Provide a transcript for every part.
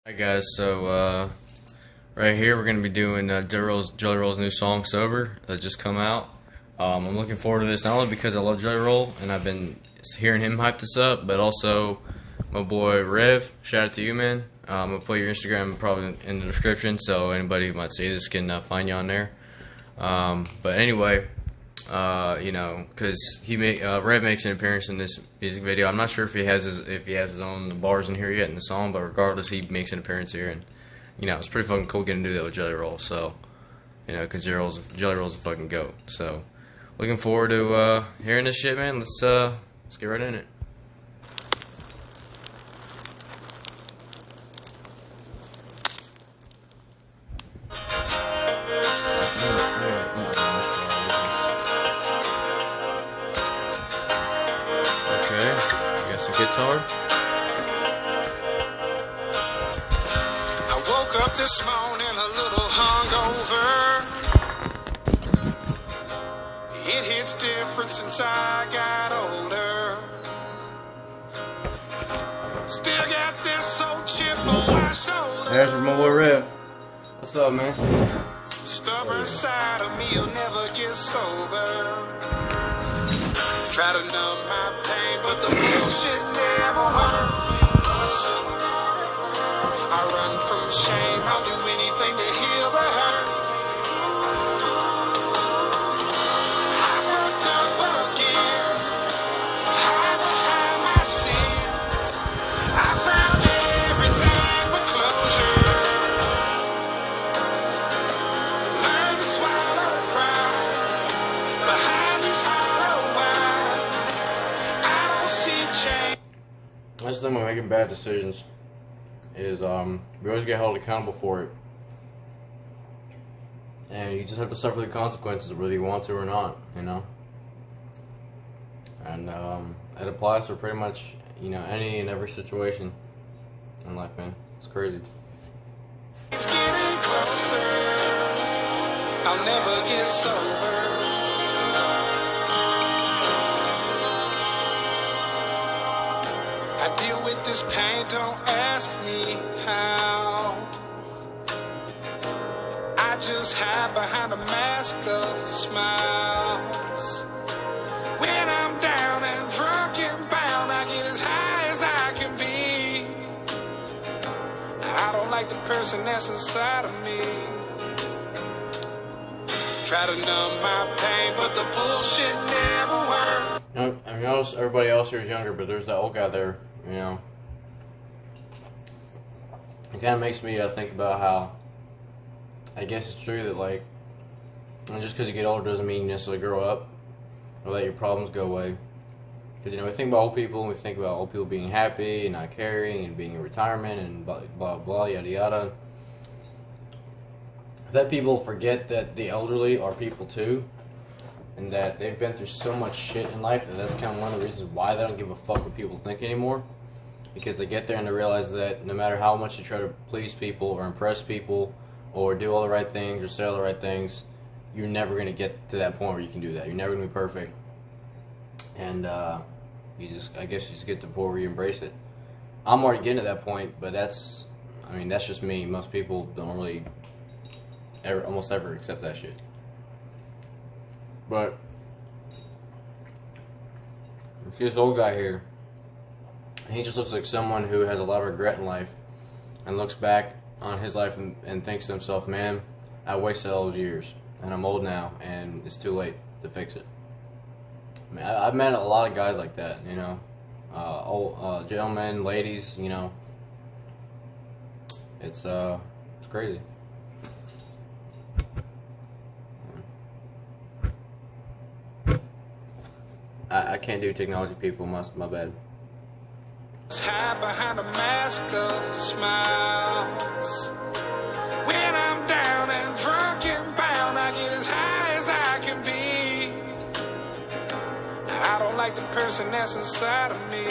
Hi guys, so right here we're gonna be doing Jelly Roll's new song "Sober" that just come out. I'm looking forward to this not only because I love Jelly Roll and I've been hearing him hype this up, but also my boy Rev. Shout out to you, man. I'm gonna put your Instagram probably in the description so anybody who might see this can find you on there. But anyway, you know, because Rev makes an appearance in this music video. I'm not sure if he has his own bars in here yet in the song, but regardless, he makes an appearance here, and you know, it's pretty fucking cool getting to do that with Jelly Roll. So, you know, because Jelly Roll's a fucking goat. So, looking forward to hearing this shit, man. Let's get right in it. Guitar. I woke up this morning a little hungover. It hits different since I got older. Still got this old chip on my shoulder. There's my boy Rev. What's up, man? Stubborn side of me'll never get sober. Try to numb my pain, but the bullshit never works. I run from shame, I'll do anything to heal the hurt. I fucked up again, hide behind my sins. I found everything but closure. Learn to swallow pride behind these hollow eyes. I don't see change. That's the thing with making bad decisions is we always get held accountable for it, and you just have to suffer the consequences whether you want to or not, you know. And it applies for pretty much, you know, any and every situation in life, man. It's crazy. It's getting closer. I'll never get sober. I deal with this pain, don't ask me how. I just hide behind a mask of smiles. When I'm down and drunk and bound, I get as high as I can be. I don't like the person that's inside of me. Try to numb my pain, but the bullshit never works. You know, I know everybody else here is younger, but there's that old guy there, you know. It kind of makes me think about how, I guess it's true that, like, just because you get older doesn't mean you necessarily grow up or let your problems go away. Because, you know, we think about old people and we think about old people being happy and not caring and being in retirement and blah, blah, blah, yada, yada. That people forget that the elderly are people too, and that they've been through so much shit in life that that's kind of one of the reasons why they don't give a fuck what people think anymore. Because they get there and they realize that no matter how much you try to please people or impress people or do all the right things or say all the right things, you're never going to get to that point where you can do that. You're never going to be perfect. And I guess you just get to the point where you embrace it. I'm already getting to that point, but that's just me. Most people don't really almost ever accept that shit. But this old guy here, he just looks like someone who has a lot of regret in life and looks back on his life and thinks to himself, man, I wasted all those years and I'm old now and it's too late to fix it. I mean, I've met a lot of guys like that, you know, old gentlemen, ladies, you know. It's crazy. I can't do technology, people. My bad. Hide behind a mask of smiles. When I'm down and drunk and bound, I get as high as I can be. I don't like the person that's inside of me.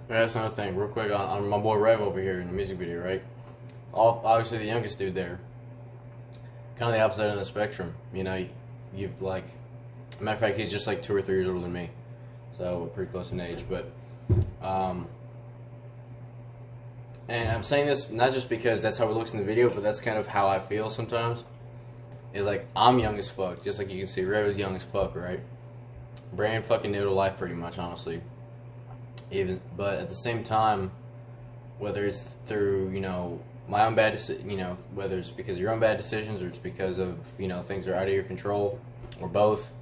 That's another thing, real quick, on my boy Rev over here in the music video, right? Obviously the youngest dude there. Kind of the opposite end of the spectrum. You know, you've like, matter of fact, he's just like 2 or 3 years older than me. So we're pretty close in age, but and I'm saying this not just because that's how it looks in the video, but that's kind of how I feel sometimes. Is like, I'm young as fuck, just like you can see. Rev is young as fuck, right? Brand fucking new to life, pretty much, honestly. But at the same time, whether it's through, you know, my own bad, you know, whether it's because of your own bad decisions or it's because of, you know, things are out of your control, or both.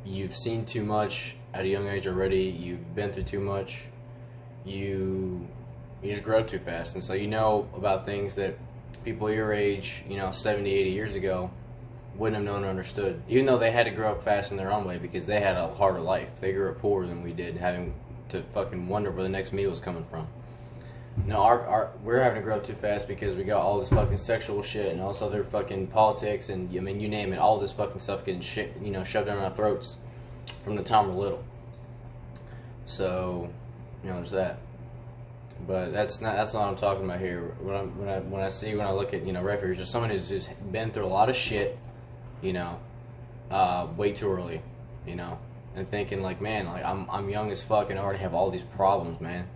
You've seen too much at a young age already. You've been through too much. You just grow up too fast, and so you know about things that people your age, you know, 70, 80 years ago wouldn't have known or understood. Even though they had to grow up fast in their own way because they had a harder life. They grew up poorer than we did, having to fucking wonder where the next meal was coming from. No, we're having to grow up too fast because we got all this fucking sexual shit and all this other fucking politics and, I mean, you name it, all this fucking stuff getting shit, you know, shoved down our throats from the time we're little. So, you know, there's that. But that's not what I'm talking about here. When I look at, you know, referees, just someone who's just been through a lot of shit, you know, way too early, you know, and thinking like, man, like I'm young as fuck and I already have all these problems, man.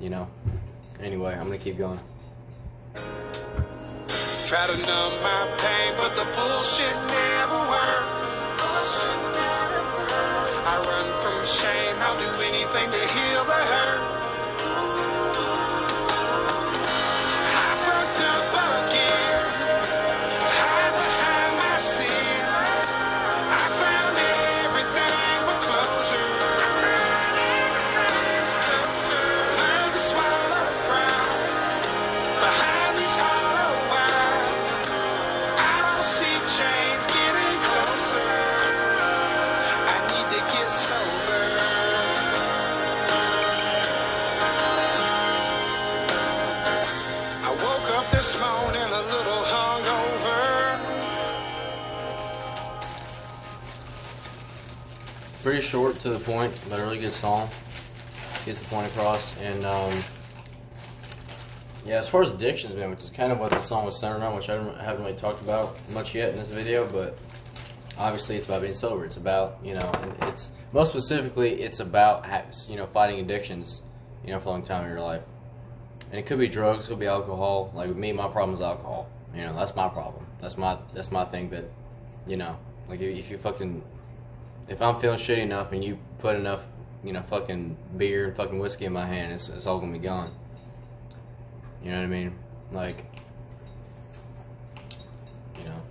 You know. Anyway, I'm gonna keep going. Try to numb my pain, but the bullshit never works. I run from shame, I'll do anything to heal the hurt. I fucked up again, hide behind my sins. I found everything but closure. Learn to swallow pride behind these hollow eyes. I don't see change getting closer. I need to get sober. I woke up this morning a little hungover. Pretty short to the point, but a really good song. Gets the point across. And yeah, as far as addictions, man, which is kind of what the song was centered on, which I haven't really talked about much yet in this video, but obviously it's about being sober. It's about, you know, and it's most specifically, it's about, you know, fighting addictions, you know, for a long time in your life. And it could be drugs, it could be alcohol. Like with me, my problem is alcohol. You know, that's my problem. That's my thing that, you know, like if I'm feeling shitty enough and you put enough, you know, fucking beer and fucking whiskey in my hand, it's all gonna be gone. You know what I mean? Like, you know,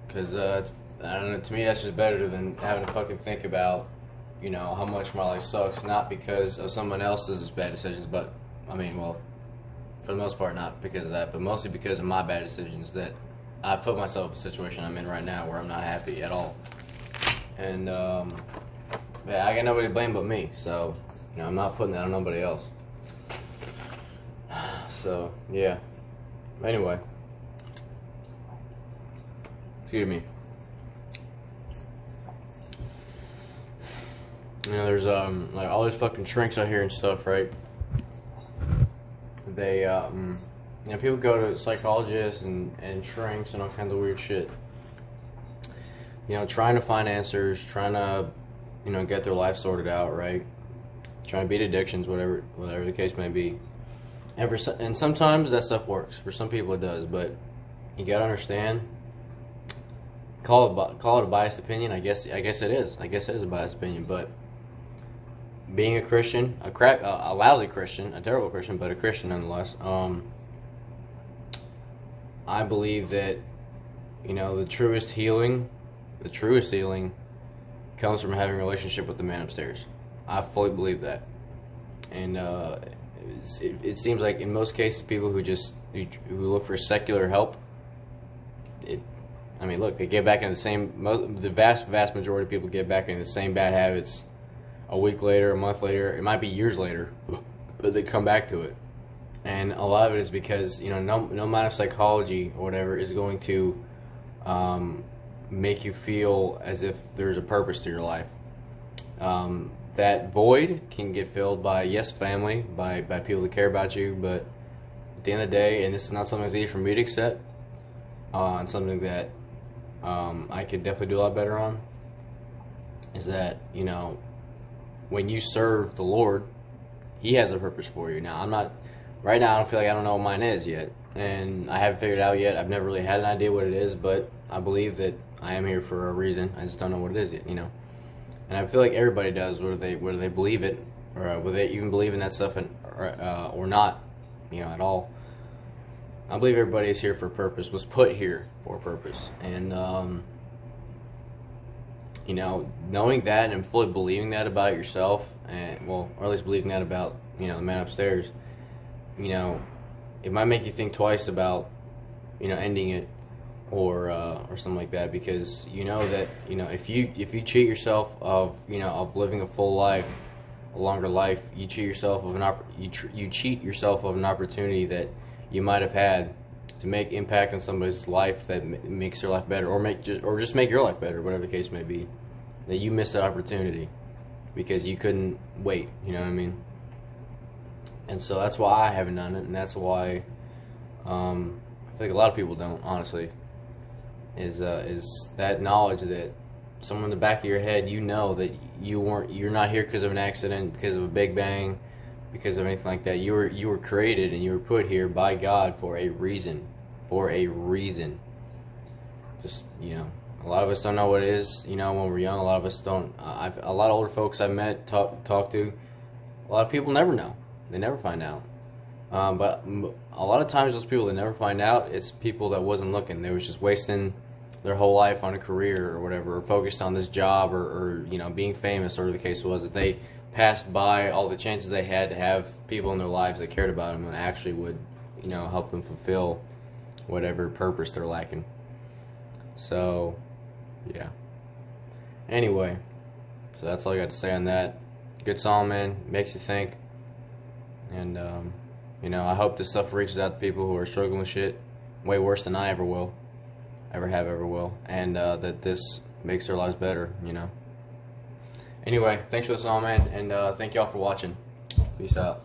because I don't know. To me, that's just better than having to fucking think about, you know, how much my life sucks, not because of someone else's bad decisions, but I mean, well, for the most part, not because of that, but mostly because of my bad decisions that I put myself in a situation I'm in right now where I'm not happy at all. And yeah, I got nobody to blame but me, so, you know, I'm not putting that on nobody else. So, yeah. Anyway. Excuse me. You know, there's like all these fucking shrinks out here and stuff, right? They you know, people go to psychologists and shrinks and all kinds of weird shit. You know, trying to find answers, trying to, you know, get their life sorted out, right? Trying to beat addictions, whatever the case may be. And sometimes that stuff works. For some people it does, but you gotta understand. Call it a biased opinion. I guess it is. I guess it is a biased opinion. But being a Christian, a lousy Christian, a terrible Christian, but a Christian nonetheless. I believe that, you know, the truest healing comes from having a relationship with the man upstairs. I fully believe that. And it seems like in most cases, people who look for secular help, I mean, look, they get back into the vast majority of people get back into the same bad habits a week later, a month later, it might be years later, but they come back to it. And a lot of it is because, you know, no amount of psychology or whatever is going to make you feel as if there's a purpose to your life. That void can get filled by, yes, family, by people that care about you, but at the end of the day, and this is not something that's easy for me to accept, and something that I could definitely do a lot better on, is that, you know, when you serve the Lord He has a purpose for you. Now, I'm not, right now, I don't feel like I don't know what mine is yet. And I haven't figured it out yet. I've never really had an idea what it is, but I believe that I am here for a reason. I just don't know what it is yet, you know. And I feel like everybody does, whether they believe it, or whether they even believe in that stuff or not, you know, at all. I believe everybody is here for a purpose, was put here for a purpose. And, you know, knowing that and fully believing that about yourself, and, well, or at least believing that about, you know, the man upstairs, you know, it might make you think twice about, you know, ending it or something like that, because you know that, you know, if you cheat yourself of, you know, of living a full life, a longer life, you cheat yourself of you cheat yourself of an opportunity that you might have had to make impact on somebody's life that makes their life better, or just make your life better, whatever the case may be. That you missed that opportunity because you couldn't wait. You know what I mean? And so that's why I haven't done it, and that's why I think a lot of people don't, honestly. Is that knowledge that somewhere in the back of your head, you know that you're not here because of an accident, because of a big bang, because of anything like that. You were created and you were put here by God for a reason. For a reason. Just, you know, a lot of us don't know what it is. You know, when we're young, a lot of us don't. A lot of older folks I've met, talked to, a lot of people never know. They never find out. But a lot of times those people that never find out, it's people that wasn't looking. They was just wasting their whole life on a career or whatever, or focused on this job, or you know, being famous, or the case was that they passed by all the chances they had to have people in their lives that cared about them and actually would, you know, help them fulfill whatever purpose they're lacking. So, yeah. Anyway, so that's all I got to say on that. Good song, man. Makes you think. And, you know, I hope this stuff reaches out to people who are struggling with shit way worse than I ever will. Ever will. And that this makes their lives better, you know. Anyway, thanks for the song, man. And thank y'all for watching. Peace out.